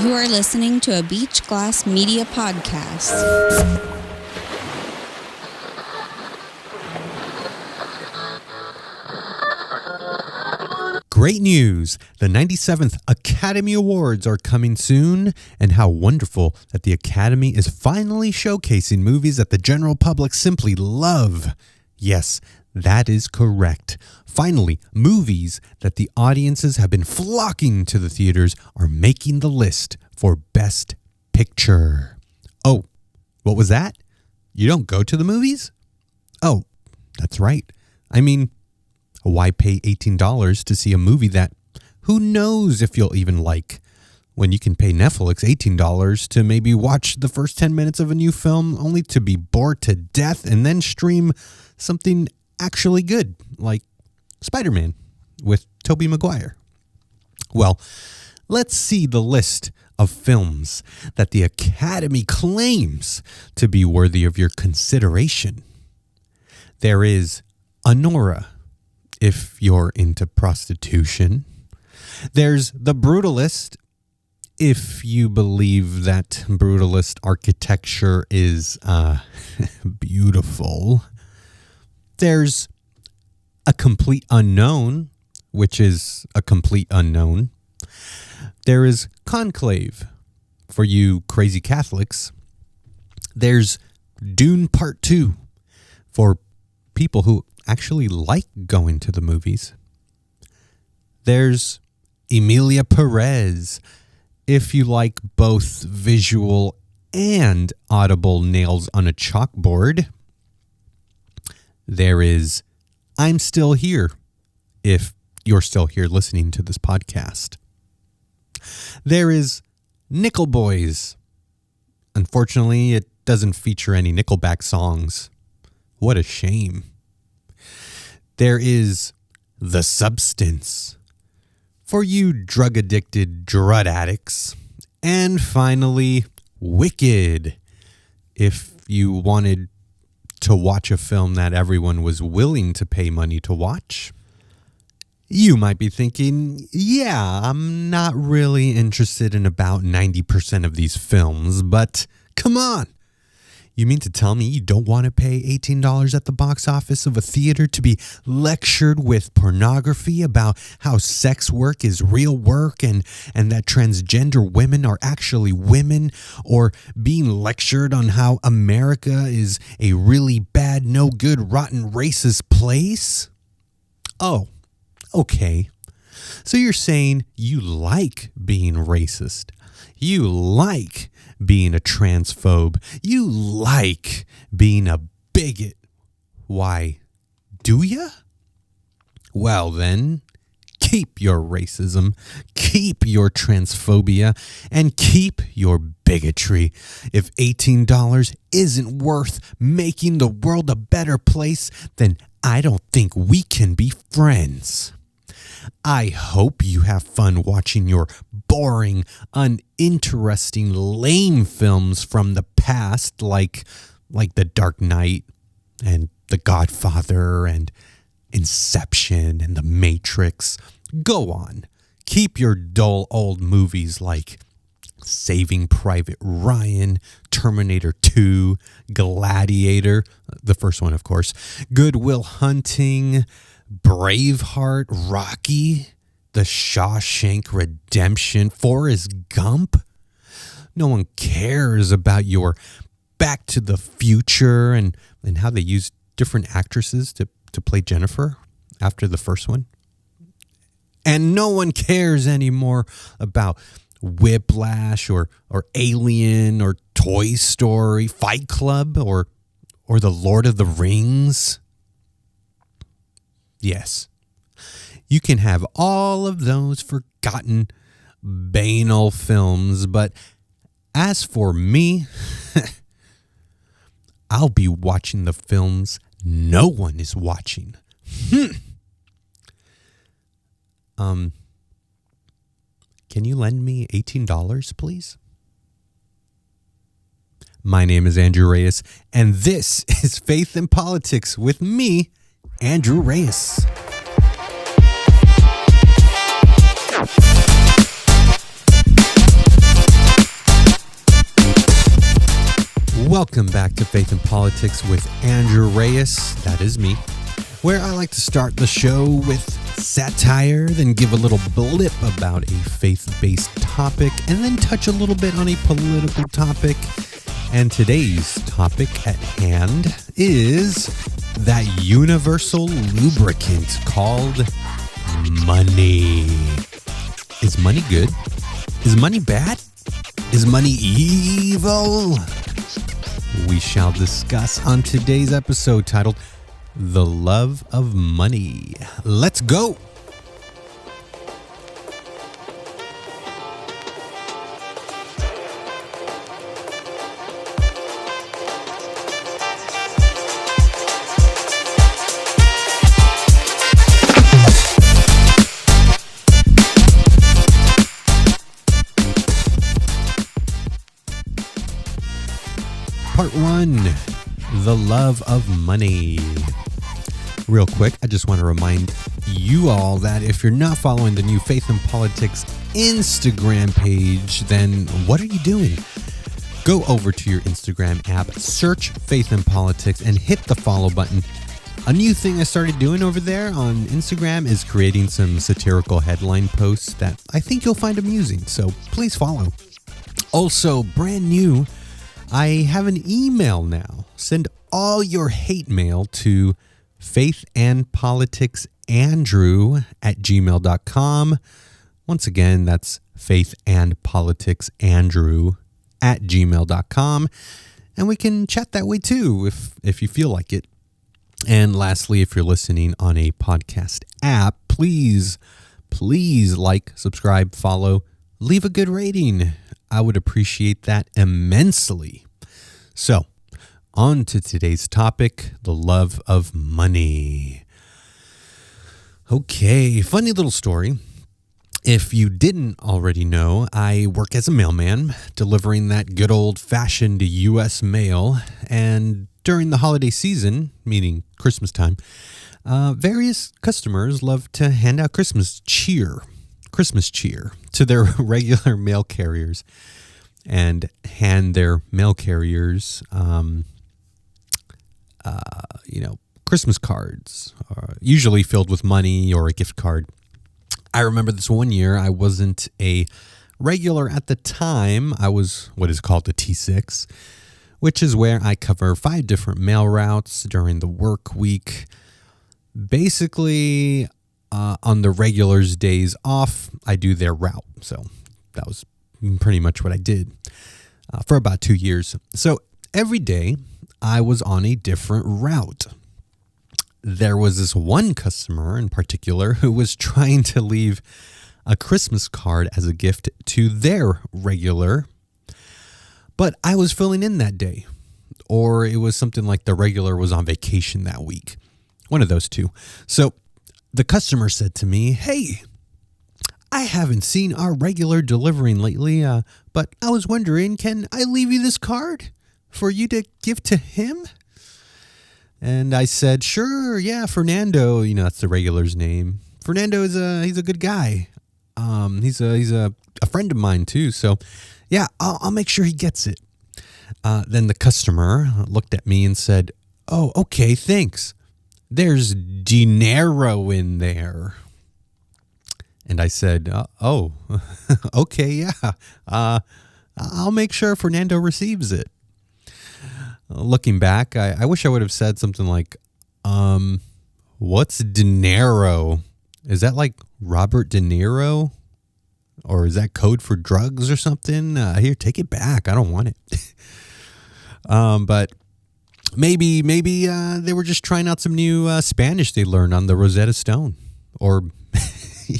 You are listening to a Beach Glass Media podcast. Great news! The 97th Academy Awards are coming soon, and how wonderful that the Academy is finally showcasing movies that the general public simply love. Yes, that is correct. Finally, movies that the audiences have been flocking to the theaters are making the list for Best Picture. Oh, what was that? You don't go to the movies? Oh, that's right. I mean, why pay $18 to see a movie that who knows if you'll even like, when you can pay Netflix $18 to maybe watch the first 10 minutes of a new film only to be bored to death and then stream something actually good, like Spider-Man with Tobey Maguire. Well, let's see the list of films that the Academy claims to be worthy of your consideration. There is Honora, if you're into prostitution. There's The Brutalist, if you believe that brutalist architecture is beautiful. There's A Complete Unknown, which is a complete unknown. There is Conclave, for you crazy Catholics. There's Dune Part 2, for people who actually like going to the movies. There's Emilia Perez, if you like both visual and audible nails on a chalkboard. There is I'm Still Here, if you're still here listening to this podcast. There is Nickel Boys. Unfortunately, it doesn't feature any Nickelback songs. What a shame. There is The Substance, for you drug-addicted drug addicts. And finally, Wicked, if you wanted to watch a film that everyone was willing to pay money to watch. You might be thinking, yeah, I'm not really interested in about 90% of these films, but come on. You mean to tell me you don't want to pay $18 at the box office of a theater to be lectured with pornography about how sex work is real work and that transgender women are actually women, or being lectured on how America is a really bad, no good, rotten, racist place? Oh, okay. So you're saying you like being racist. You like being a transphobe. You like being a bigot. Why, do ya? Well then, keep your racism, keep your transphobia, and keep your bigotry. If $18 isn't worth making the world a better place, then I don't think we can be friends. I hope you have fun watching your boring, uninteresting, lame films from the past, like The Dark Knight and The Godfather and Inception and The Matrix. Go on. Keep your dull old movies like Saving Private Ryan, Terminator 2, Gladiator, the first one, of course, Good Will Hunting, Braveheart, Rocky, The Shawshank Redemption, Forrest Gump. No one cares about your Back to the Future and how they used different actresses to play Jennifer after the first one. And no one cares anymore about Whiplash or Alien or Toy Story, Fight Club or The Lord of the Rings. Yes, you can have all of those forgotten banal films, but as for me, I'll be watching the films no one is watching. Can you lend me $18, please? My name is Andrew Reyes, and this is Faith and Politics with me, Andrew Reyes. Welcome back to Faith and Politics with Andrew Reyes, that is me, where I like to start the show with satire, then give a little blip about a faith-based topic, and then touch a little bit on a political topic. And today's topic at hand is that universal lubricant called money. Is money good? Is money bad? Is money evil? We shall discuss on today's episode titled The Love of Money. Let's go! Part 1, the love of money. Real quick, I just want to remind you all that if you're not following the new Faith and Politics Instagram page, then what are you doing? Go over to your Instagram app, search Faith and Politics, and hit the follow button. A new thing I started doing over there on Instagram is creating some satirical headline posts that I think you'll find amusing, so please follow. Also, brand new, I have an email now. Send all your hate mail to faithandpoliticsandrew@gmail.com. Once again, that's faithandpoliticsandrew@gmail.com. And we can chat that way too if you feel like it. And lastly, if you're listening on a podcast app, please like, subscribe, follow, leave a good rating. I would appreciate that immensely. So, on to today's topic, the love of money. Okay, funny little story. If you didn't already know, I work as a mailman, delivering that good old-fashioned U.S. mail. And during the holiday season, meaning Christmas time, various customers love to hand out Christmas cheer to their regular mail carriers and hand their mail carriers, Christmas cards, usually filled with money or a gift card. I remember this one year, I wasn't a regular at the time. I was what is called a T6, which is where I cover 5 different mail routes during the work week. Basically, on the regulars' days off, I do their route. So that was pretty much what I did for about 2 years. So every day I was on a different route. There was this one customer in particular who was trying to leave a Christmas card as a gift to their regular, but I was filling in that day, or it was something like the regular was on vacation that week. One of those two. So the customer said to me, "Hey, I haven't seen our regular delivering lately, but I was wondering, can I leave you this card for you to give to him?" And I said, "Sure, yeah, Fernando, that's the regular's name. Fernando he's a good guy. He's a friend of mine too. So yeah, I'll make sure he gets it." Then the customer looked at me and said, "Oh, okay, thanks. There's dinero in there." And I said, "Oh, okay, yeah. I'll make sure Fernando receives it." Looking back, I wish I would have said something like, "What's dinero? Is that like Robert De Niro? Or is that code for drugs or something? Here, take it back. I don't want it." But maybe they were just trying out some new Spanish they learned on the Rosetta Stone. Or,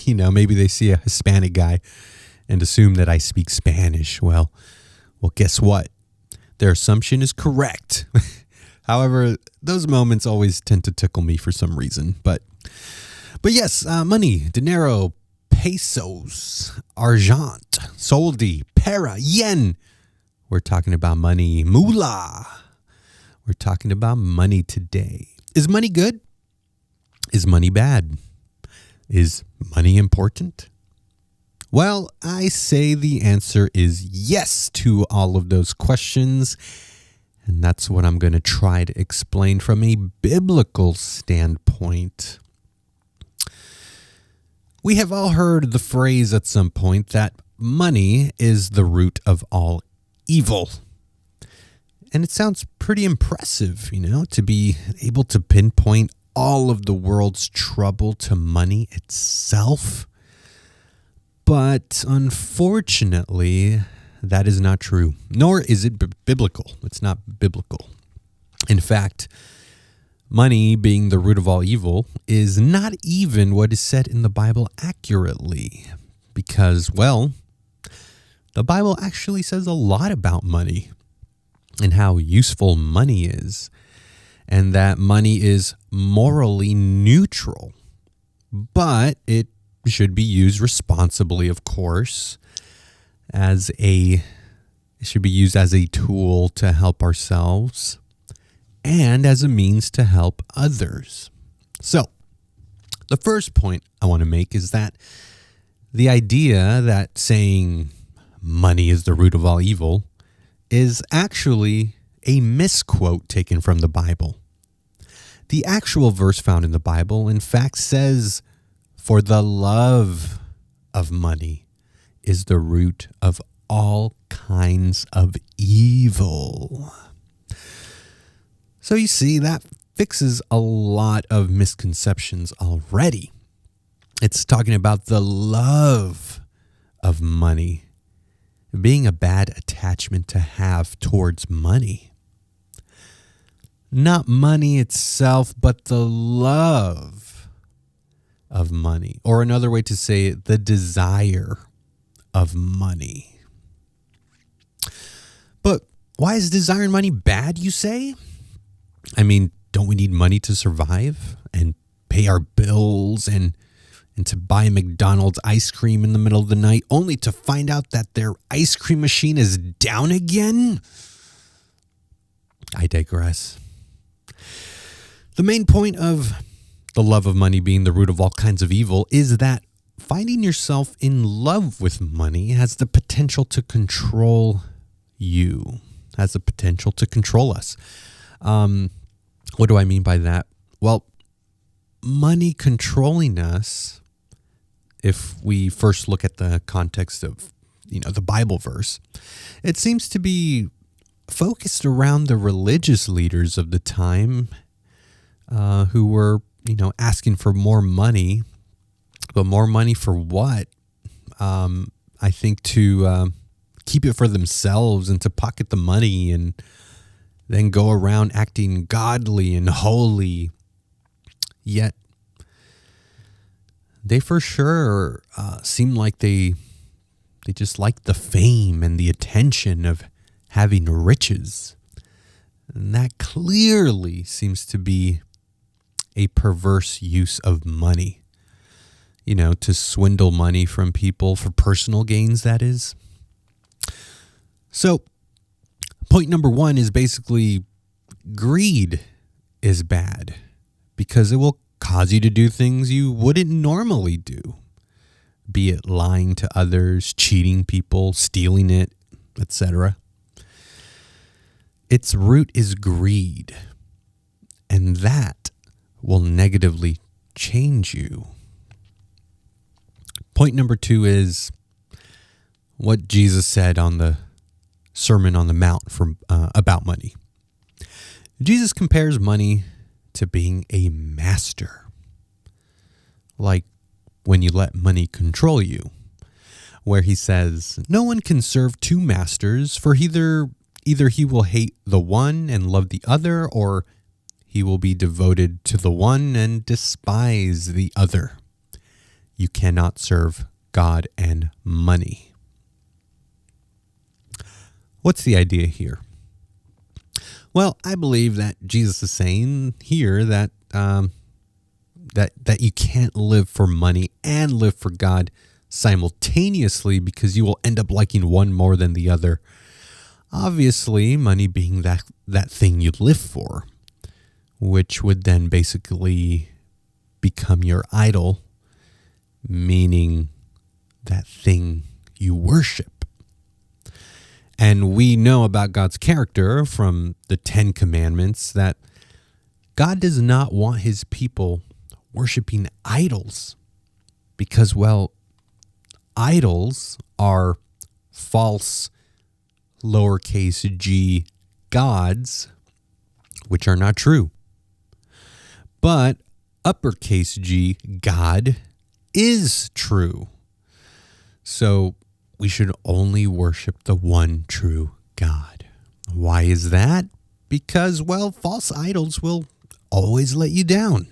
maybe they see a Hispanic guy and assume that I speak Spanish. Well, guess what? Their assumption is correct. However, those moments always tend to tickle me for some reason. But yes, money, dinero, pesos, argent, soldi, para, yen. We're talking about money, moolah. We're talking about money today. Is money good? Is money bad? Is money important? Well, I say the answer is yes to all of those questions. And that's what I'm going to try to explain from a biblical standpoint. We have all heard the phrase at some point that money is the root of all evil. And it sounds pretty impressive, to be able to pinpoint all of the world's trouble to money itself. But unfortunately, that is not true, nor is it biblical. It's not biblical. In fact, money being the root of all evil is not even what is said in the Bible accurately. Because, well, the Bible actually says a lot about money and how useful money is, and that money is morally neutral. But it should be used responsibly, of course. It should be used as a tool to help ourselves and as a means to help others. So, the first point I want to make is that the idea that saying money is the root of all evil is actually a misquote taken from the Bible. The actual verse found in the Bible, in fact, says, "For the love of money is the root of all kinds of evil." So you see, that fixes a lot of misconceptions already. It's talking about the love of money being a bad attachment to have towards money. Not money itself, but the love of money. Or another way to say it, the desire of money. But why is desiring money bad, you say? I mean, don't we need money to survive and pay our bills and to buy McDonald's ice cream in the middle of the night only to find out that their ice cream machine is down again? I digress. The main point of the love of money being the root of all kinds of evil is that finding yourself in love with money has the potential to control you, has the potential to control us. What do I mean by that? Well, money controlling us, if we first look at the context of, the Bible verse, it seems to be focused around the religious leaders of the time who were, asking for more money. But more money for what? I think to keep it for themselves and to pocket the money and then go around acting godly and holy. Yet they for sure seem like they just like the fame and the attention of having riches. And that clearly seems to be a perverse use of money. To swindle money from people for personal gains, that is. So, point number one is basically greed is bad because it will cause you to do things you wouldn't normally do, be it lying to others, cheating people, stealing it, etc. Its root is greed, and that will negatively change you. Point number two is what Jesus said on the Sermon on the Mount about money. Jesus compares money to being a master, like when you let money control you, where he says, "No one can serve two masters, for either he will hate the one and love the other, or he will be devoted to the one and despise the other. You cannot serve God and money." What's the idea here? Well, I believe that Jesus is saying here that that you can't live for money and live for God simultaneously, because you will end up liking one more than the other. Obviously, money being that thing you live for, which would then basically become your idol, meaning that thing you worship. And we know about God's character from the 10 Commandments that God does not want his people worshiping idols because, well, idols are false lowercase g gods, which are not true. But uppercase G God is true. So we should only worship the one true God. Why is that? Because, well, false idols will always let you down.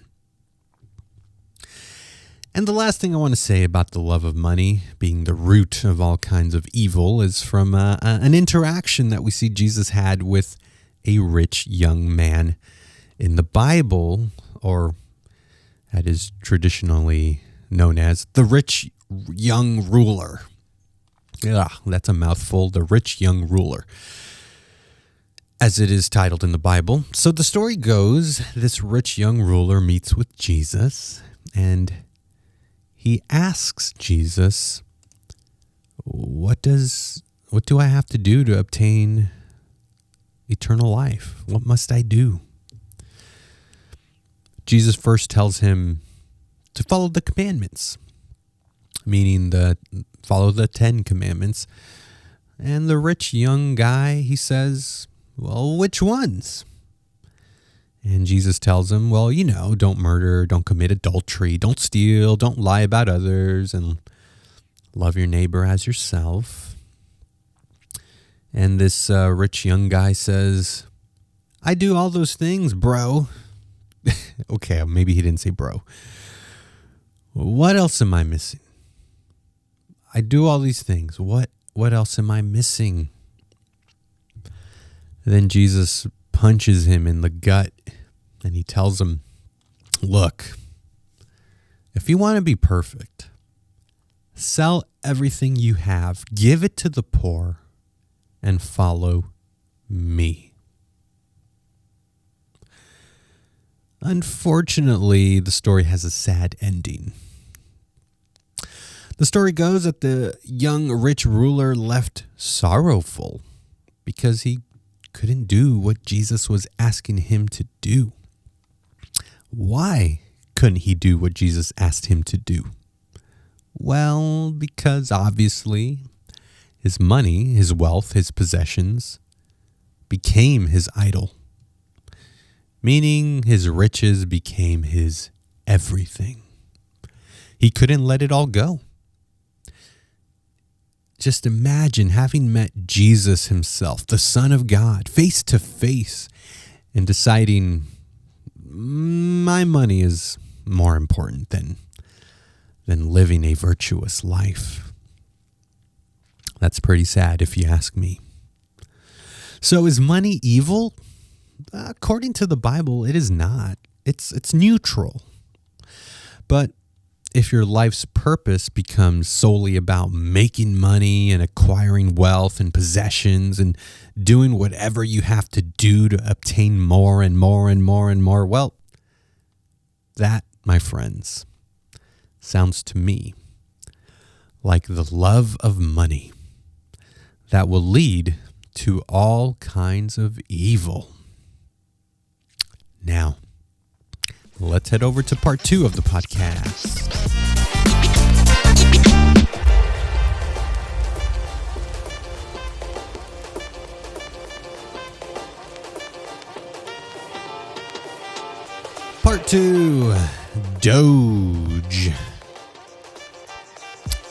And the last thing I want to say about the love of money being the root of all kinds of evil is from an interaction that we see Jesus had with a rich young man in the Bible, or that is traditionally known as the rich young ruler. Yeah, that's a mouthful, the rich young ruler, as it is titled in the Bible. So the story goes, this rich young ruler meets with Jesus, and he asks Jesus, what do I have to do to obtain eternal life? What must I do? Jesus first tells him to follow the commandments, meaning follow the 10 commandments. And the rich young guy, he says, well, which ones? And Jesus tells him, well, don't murder, don't commit adultery, don't steal, don't lie about others, and love your neighbor as yourself. And this rich young guy says, I do all those things, bro. Okay, maybe he didn't say bro. What else am I missing? I do all these things. What else am I missing? Then Jesus punches him in the gut and he tells him, look, if you want to be perfect, sell everything you have, give it to the poor, and follow me. Unfortunately, the story has a sad ending. The story goes that the young rich ruler left sorrowful because he couldn't do what Jesus was asking him to do. Why couldn't he do what Jesus asked him to do? Well, because obviously his money, his wealth, his possessions became his idol. Meaning his riches became his everything. He couldn't let it all go. Just imagine having met Jesus himself, the Son of God, face to face, and deciding my money is more important than living a virtuous life. That's pretty sad if you ask me. So is money evil? According to the Bible, it is not. It's neutral. But if your life's purpose becomes solely about making money and acquiring wealth and possessions and doing whatever you have to do to obtain more and more and more and more, well, that, my friends, sounds to me like the love of money that will lead to all kinds of evil. Now, let's head over to part 2 of the podcast. Part 2, D.O.G.E.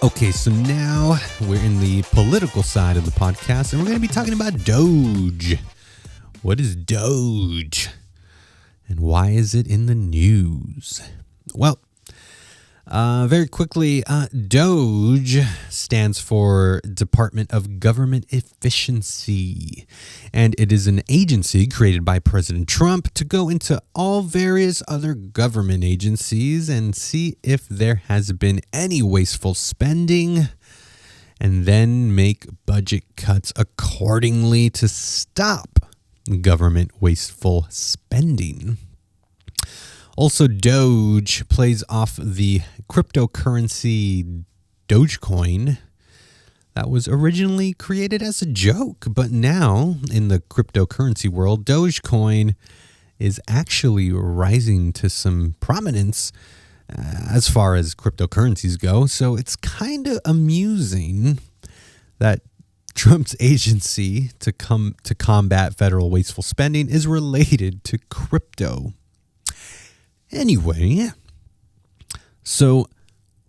Okay, so now we're in the political side of the podcast, and we're going to be talking about D.O.G.E. What is D.O.G.E? And why is it in the news? Well, very quickly, D.O.G.E stands for Department of Government Efficiency, and it is an agency created by President Trump to go into all various other government agencies and see if there has been any wasteful spending, and then make budget cuts accordingly to stop government wasteful spending. Also, D.O.G.E plays off the cryptocurrency Dogecoin that was originally created as a joke, but now in the cryptocurrency world, Dogecoin is actually rising to some prominence as far as cryptocurrencies go. So it's kind of amusing that Trump's agency to combat federal wasteful spending is related to crypto. Anyway, so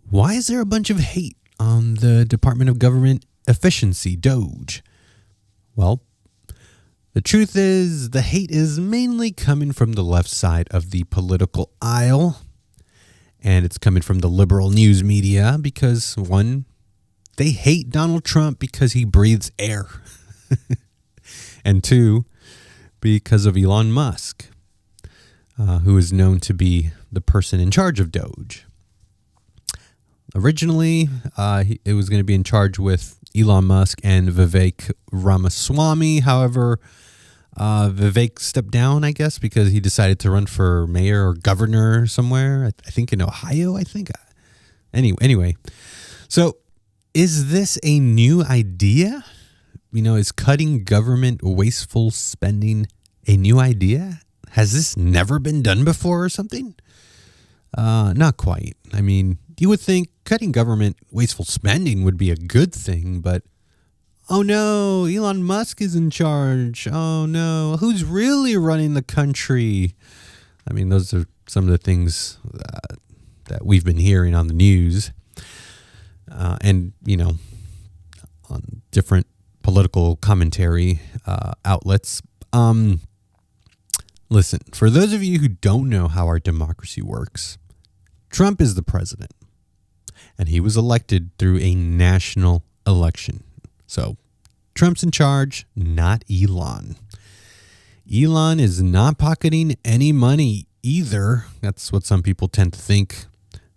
why is there a bunch of hate on the Department of Government Efficiency, DOGE? Well, the truth is the hate is mainly coming from the left side of the political aisle, and it's coming from the liberal news media because, one, they hate Donald Trump because he breathes air, and two, because of Elon Musk, who is known to be the person in charge of Doge. Originally, it was going to be in charge with Elon Musk and Vivek Ramaswamy. However, Vivek stepped down, I guess, because he decided to run for mayor or governor somewhere. I think in Ohio, I think. Anyway, so is this a new idea? Is cutting government wasteful spending a new idea? Has this never been done before or something? Not quite. You would think cutting government wasteful spending would be a good thing, but oh no, Elon Musk is in charge. Oh no, who's really running the country? Those are some of the things that we've been hearing on the news and, on different political commentary outlets. Listen, for those of you who don't know how our democracy works, Trump is the president, and he was elected through a national election. So Trump's in charge, not Elon. Elon is not pocketing any money either. That's what some people tend to think.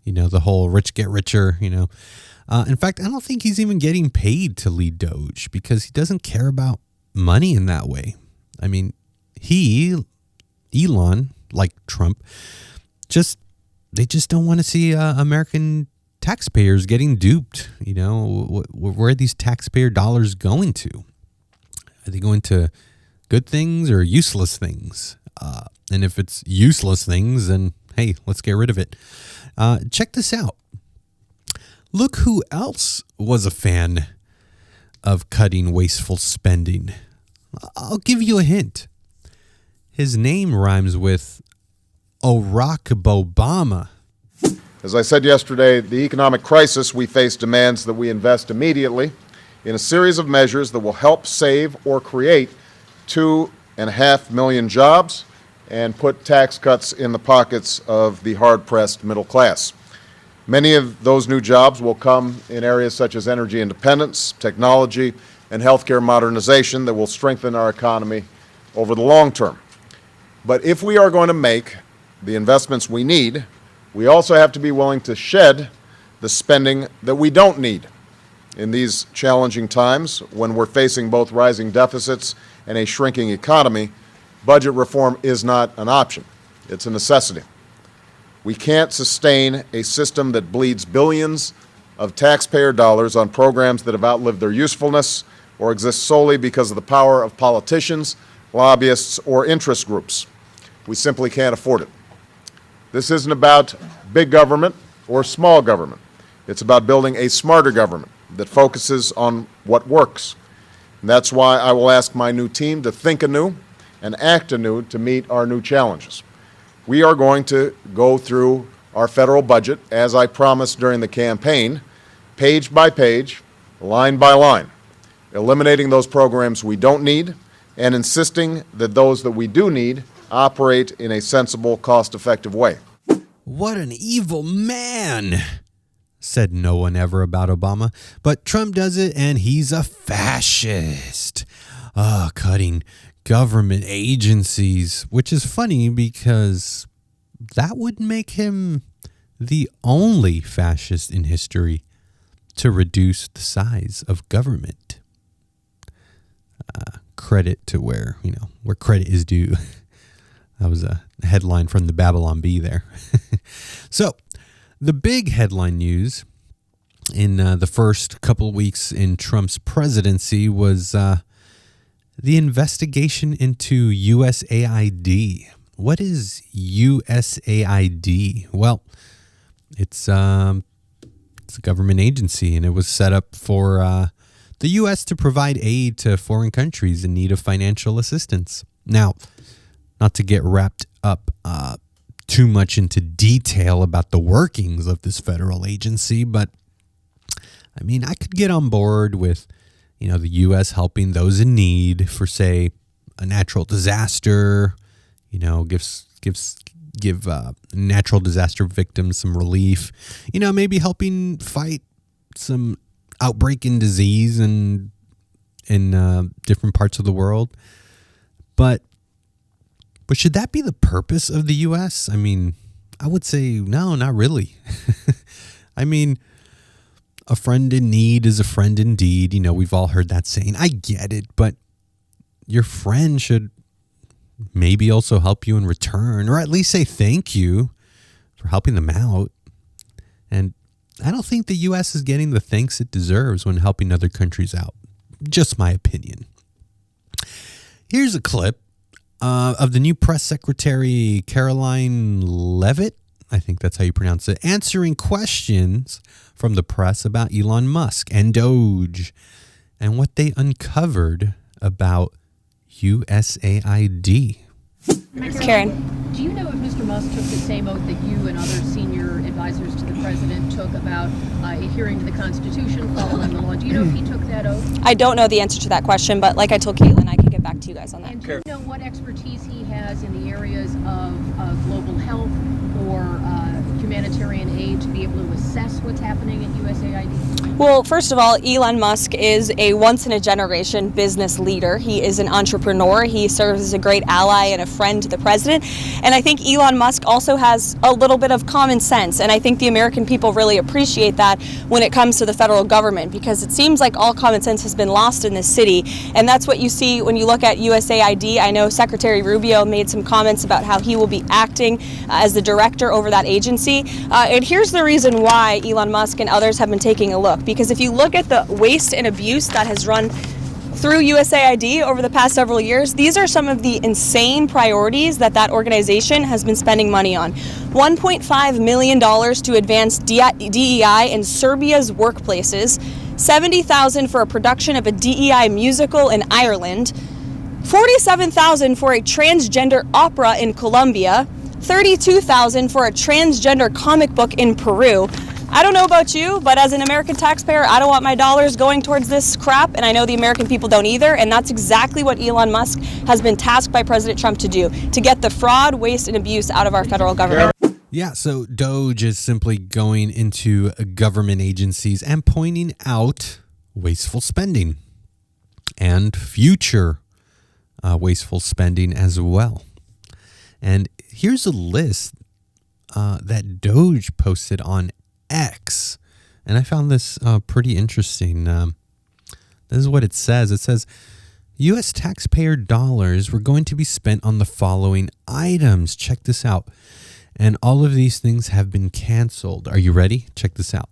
The whole rich get richer, In fact, I don't think he's even getting paid to lead Doge because he doesn't care about money in that way. Elon, like Trump, they just don't want to see American taxpayers getting duped. Where are these taxpayer dollars going to? Are they going to good things or useless things? And if it's useless things, then hey, let's get rid of it. Check this out. Look who else was a fan of cutting wasteful spending. I'll give you a hint. His name rhymes with Barack Obama. As I said yesterday, the economic crisis we face demands that we invest immediately in a series of measures that will help save or create 2.5 million jobs and put tax cuts in the pockets of the hard-pressed middle class. Many of those new jobs will come in areas such as energy independence, technology, and healthcare modernization that will strengthen our economy over the long term. But if we are going to make the investments we need, we also have to be willing to shed the spending that we don't need. In these challenging times, when we're facing both rising deficits and a shrinking economy, budget reform is not an option. It's a necessity. We can't sustain a system that bleeds billions of taxpayer dollars on programs that have outlived their usefulness or exist solely because of the power of politicians, lobbyists, or interest groups. We simply can't afford it. This isn't about big government or small government. It's about building a smarter government that focuses on what works. And that's why I will ask my new team to think anew and act anew to meet our new challenges. We are going to go through our federal budget, as I promised during the campaign, page by page, line by line, eliminating those programs we don't need and insisting that those that we do need operate in a sensible, cost-effective way. What an evil man, said no one ever about Obama. But Trump does it, and he's a fascist. Cutting government agencies, which is funny because that would make him the only fascist in history to reduce the size of government. Credit to where credit is due. That was a headline from the Babylon Bee there. So, the big headline news in the first couple of weeks in Trump's presidency was the investigation into USAID. What is USAID? Well, it's a government agency, and it was set up for the U.S. to provide aid to foreign countries in need of financial assistance. Now, not to get wrapped up too much into detail about the workings of this federal agency, but I mean, I could get on board with, the U.S. helping those in need for, say, a natural disaster. Give natural disaster victims some relief. Maybe helping fight some outbreak in disease in different parts of the world. But should that be the purpose of the U.S.? I mean, I would say no, not really. I mean, a friend in need is a friend indeed. We've all heard that saying. I get it, but your friend should maybe also help you in return, or at least say thank you for helping them out. And I don't think the U.S. is getting the thanks it deserves when helping other countries out. Just my opinion. Here's a clip of the new press secretary, Caroline Leavitt, I think that's how you pronounce it, answering questions from the press about Elon Musk and Doge and what they uncovered about USAID. Karen, do you know if Mr. Musk took the same oath that you and other senior advisors to the president took about adhering to the Constitution, following the law? Do you know if he took that oath? I don't know the answer to that question, but like I told Caitlin, I can get back to you guys on that. And do you know what expertise he has in the areas of global health or humanitarian aid to be able to assess what's happening at USAID? Well, first of all, Elon Musk is a once-in-a-generation business leader. He is an entrepreneur. He serves as a great ally and a friend to the president. And I think Elon Musk also has a little bit of common sense. And I think the American people really appreciate that when it comes to the federal government, because it seems like all common sense has been lost in this city. And that's what you see when you look at USAID. I know Secretary Rubio made some comments about how he will be acting as the director over that agency. And here's the reason why Elon Musk and others have been taking a look. Because if you look at the waste and abuse that has run through USAID over the past several years, these are some of the insane priorities that organization has been spending money on. $1.5 million to advance DEI in Serbia's workplaces, $70,000 for a production of a DEI musical in Ireland, $47,000 for a transgender opera in Colombia, $32,000 for a transgender comic book in Peru. I don't know about you, but as an American taxpayer, I don't want my dollars going towards this crap, and I know the American people don't either, and that's exactly what Elon Musk has been tasked by President Trump to do, to get the fraud, waste, and abuse out of our federal government. Yeah, so DOGE is simply going into government agencies and pointing out wasteful spending and future wasteful spending as well. And here's a list that DOGE posted on X, and I found this pretty interesting. This is what it says. It says, U.S. taxpayer dollars were going to be spent on the following items. Check this out. And all of these things have been canceled. Are you ready? Check this out.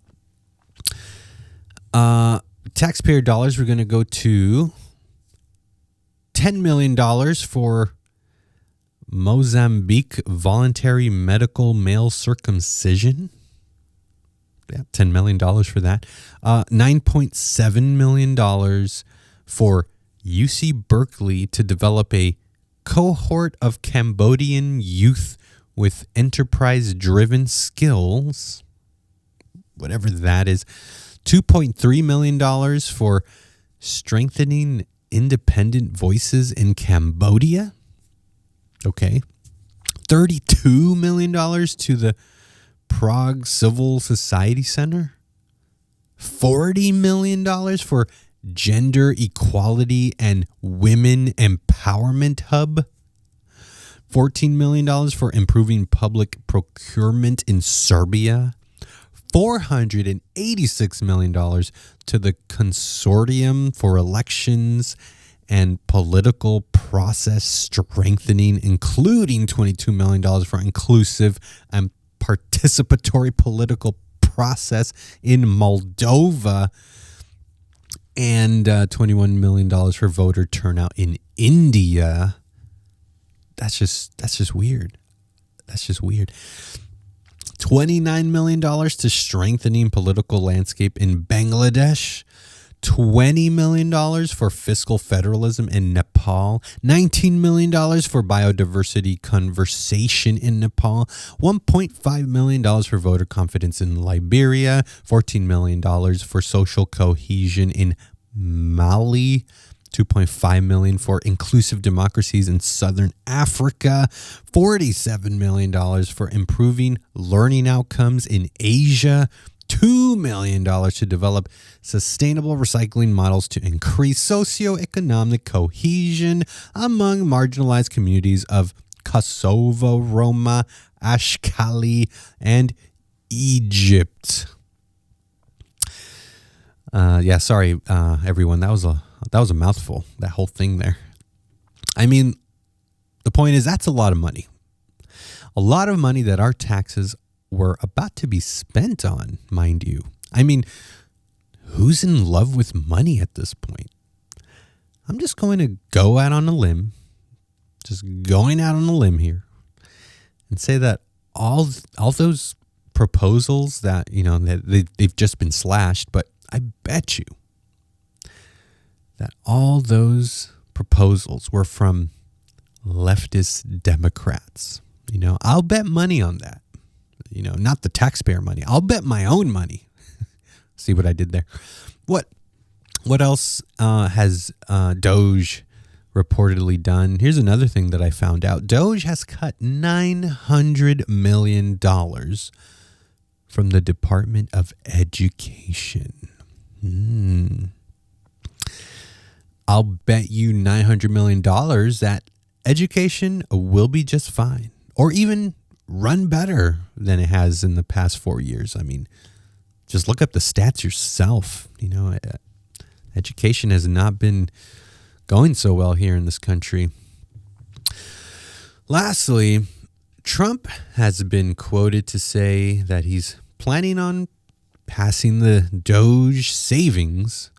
Taxpayer dollars were going to go to $10 million for Mozambique voluntary medical male circumcision. Yeah, $10 million for that. $9.7 million for UC Berkeley to develop a cohort of Cambodian youth with enterprise-driven skills, whatever that is. $2.3 million for strengthening independent voices in Cambodia. Okay. $32 million to the Prague Civil Society Center. $40 million for Gender Equality and Women Empowerment Hub. $14 million for improving public procurement in Serbia. $486 million to the Consortium for Elections and Political Process Strengthening, including $22 million for inclusive and participatory political process in Moldova, and $21 million for voter turnout in India. That's just weird. That's just weird. $29 million to strengthening political landscape in Bangladesh. $20 million for fiscal federalism in Nepal. $19 million for biodiversity conservation in Nepal. $1.5 million for voter confidence in Liberia. $14 million for social cohesion in Mali. $2.5 million for inclusive democracies in Southern Africa. $47 million for improving learning outcomes in Asia. $2 million to develop sustainable recycling models to increase socioeconomic cohesion among marginalized communities of Kosovo, Roma, Ashkali, and Egypt. Everyone. That was a mouthful, that whole thing there. I mean, the point is that's a lot of money. A lot of money that our taxes were about to be spent on, mind you. I mean, who's in love with money at this point? I'm just going to go out on a limb, here, and say that all those proposals that, they've just been slashed, but I bet you that all those proposals were from leftist Democrats. I'll bet money on that. Not the taxpayer money. I'll bet my own money. See what I did there? What else has D.O.G.E reportedly done? Here's another thing that I found out. D.O.G.E has cut $900 million from the Department of Education. I'll bet you $900 million that education will be just fine, or even run better than it has in the past 4 years. I mean, just look up the stats yourself. Education has not been going so well here in this country. Lastly, Trump has been quoted to say that he's planning on passing the D.O.G.E savings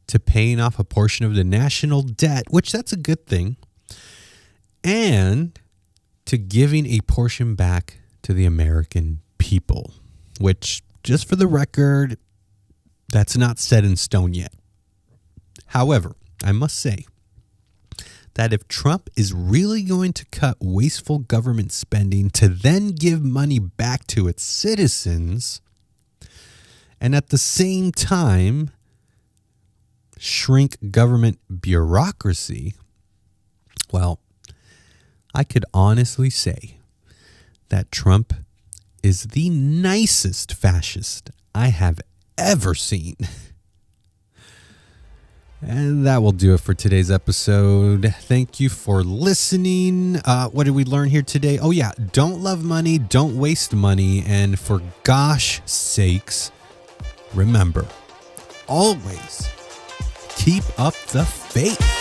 to paying off a portion of the national debt, which that's a good thing, and to giving a portion back to the American people, which, just for the record, that's not set in stone yet. However, I must say that if Trump is really going to cut wasteful government spending to then give money back to its citizens, and at the same time shrink government bureaucracy, well, I could honestly say that Trump is the nicest fascist I have ever seen. And that will do it for today's episode. Thank you for listening. What did we learn here today? Oh yeah, don't love money, don't waste money, and for gosh sakes, remember, always keep up the faith.